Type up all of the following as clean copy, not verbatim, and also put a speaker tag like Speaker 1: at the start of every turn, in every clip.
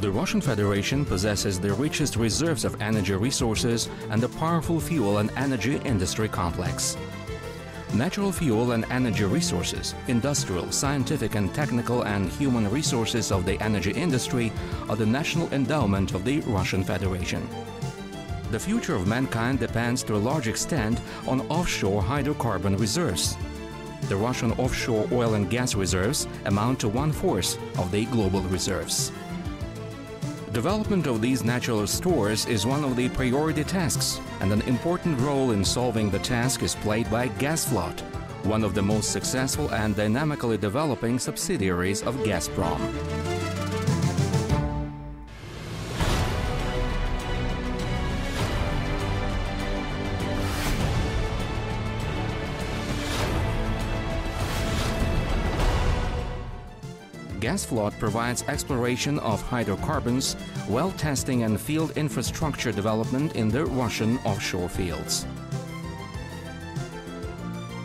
Speaker 1: The Russian Federation possesses the richest reserves of energy resources and a powerful fuel and energy industry complex. Natural fuel and energy resources, industrial, scientific and technical and human resources of the energy industry are the national endowment of the Russian Federation. The future of mankind depends to a large extent on offshore hydrocarbon reserves. The Russian offshore oil and gas reserves amount to 1/4 of the global reserves. Development of these natural stores is one of the priority tasks, and an important role in solving the task is played by Gasflot, one of the most successful and dynamically developing subsidiaries of Gazprom. Gasflot provides exploration of hydrocarbons, well testing and field infrastructure development in the Russian offshore fields.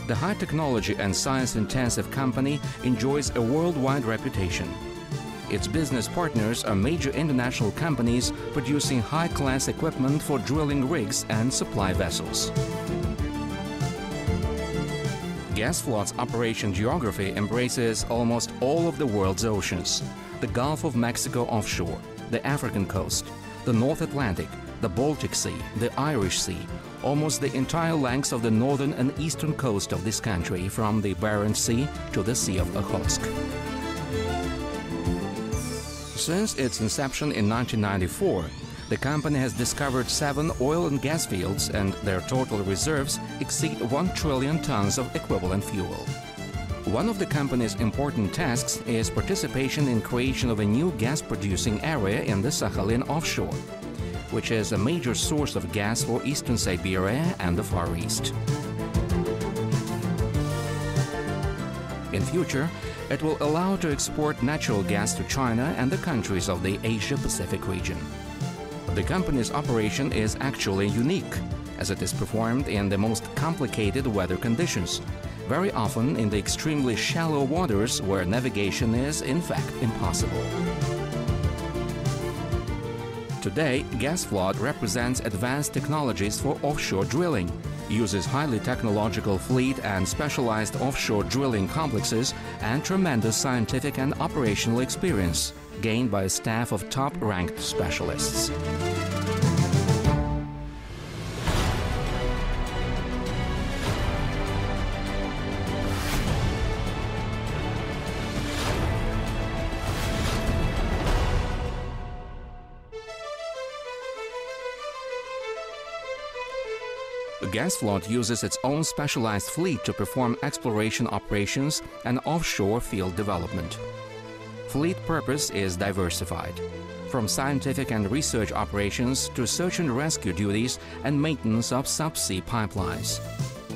Speaker 1: The high-technology and science-intensive company enjoys a worldwide reputation. Its business partners are major international companies producing high-class equipment for drilling rigs and supply vessels. Gasflot's operation geography embraces almost all of the world's oceans: the Gulf of Mexico offshore, the African coast, the North Atlantic, the Baltic Sea, the Irish Sea, almost the entire length of the northern and eastern coast of this country, from the Barents Sea to the Sea of Okhotsk. Since its inception in 1994, the company has discovered 7 oil and gas fields, and their total reserves exceed 1 trillion tons of equivalent fuel. One of the company's important tasks is participation in creation of a new gas-producing area in the Sakhalin offshore, which is a major source of gas for eastern Siberia and the Far East. In future, it will allow to export natural gas to China and the countries of the Asia-Pacific region. The company's operation is actually unique, as it is performed in the most complicated weather conditions, very often in the extremely shallow waters where navigation is, in fact, impossible. Today, Gasflot represents advanced technologies for offshore drilling, uses highly technological fleet and specialized offshore drilling complexes, and tremendous scientific and operational experience, gained by a staff of top-ranked specialists. Gasflot uses its own specialized fleet to perform exploration operations and offshore field development. Fleet purpose is diversified, from scientific and research operations to search and rescue duties and maintenance of subsea pipelines.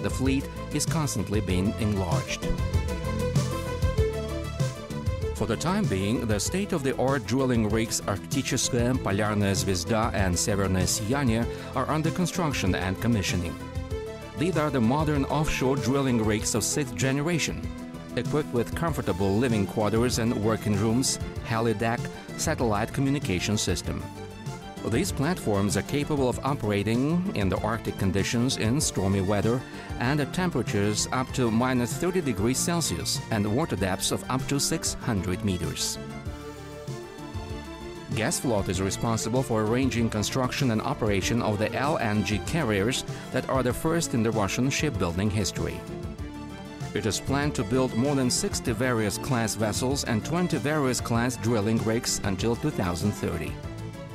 Speaker 1: The fleet is constantly being enlarged. For the time being, the state-of-the-art drilling rigs Арктическая, Полярная Звезда, and Северное Сияние are under construction and commissioning. These are the modern offshore drilling rigs of 6th generation, equipped with comfortable living quarters and working rooms, helideck, satellite communication system. These platforms are capable of operating in the Arctic conditions in stormy weather and at temperatures up to -30 degrees Celsius and water depths of up to 600 meters. Gasflot is responsible for arranging construction and operation of the LNG carriers that are the first in the Russian shipbuilding history. It is planned to build more than 60 various class vessels and 20 various class drilling rigs until 2030.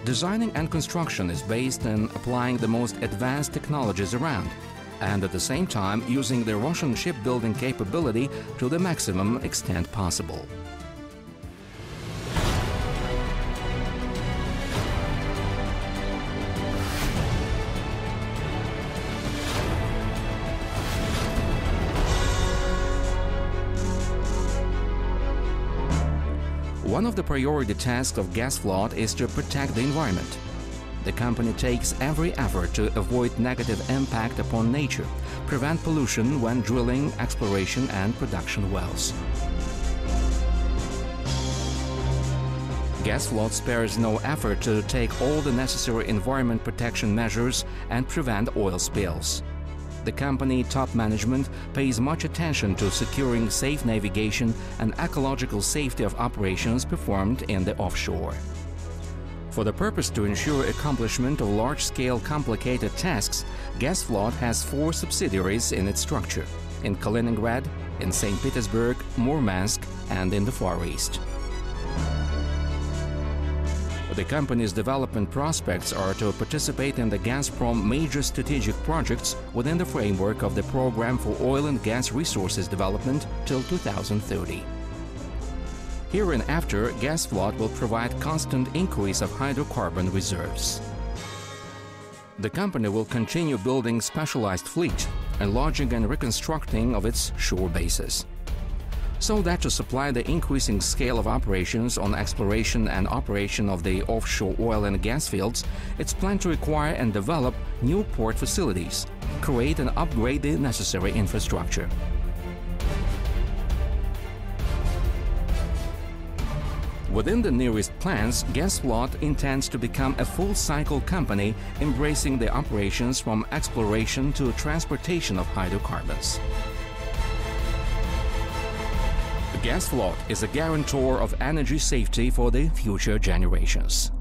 Speaker 1: Designing and construction is based on applying the most advanced technologies around, and at the same time using the Russian shipbuilding capability to the maximum extent possible. One of the priority tasks of Gasflot is to protect the environment. The company takes every effort to avoid negative impact upon nature, prevent pollution when drilling, exploration and production wells. Gasflot spares no effort to take all the necessary environment protection measures and prevent oil spills. The company top management pays much attention to securing safe navigation and ecological safety of operations performed in the offshore. For the purpose to ensure accomplishment of large-scale complicated tasks, Gasflot has 4 subsidiaries in its structure: in Kaliningrad, in St. Petersburg, Murmansk, and in the Far East. The company's development prospects are to participate in the Gazprom major strategic projects within the framework of the Program for Oil and Gas Resources Development till 2030. Hereinafter, Gasflot will provide constant increase of hydrocarbon reserves. The company will continue building specialized fleet, enlarging and reconstructing of its shore bases, so that to supply the increasing scale of operations on exploration and operation of the offshore oil and gas fields, it's planned to acquire and develop new port facilities, create and upgrade the necessary infrastructure. Within the nearest plans, Gasflot intends to become a full-cycle company embracing the operations from exploration to transportation of hydrocarbons. Gasflot is a guarantor of energy safety for the future generations.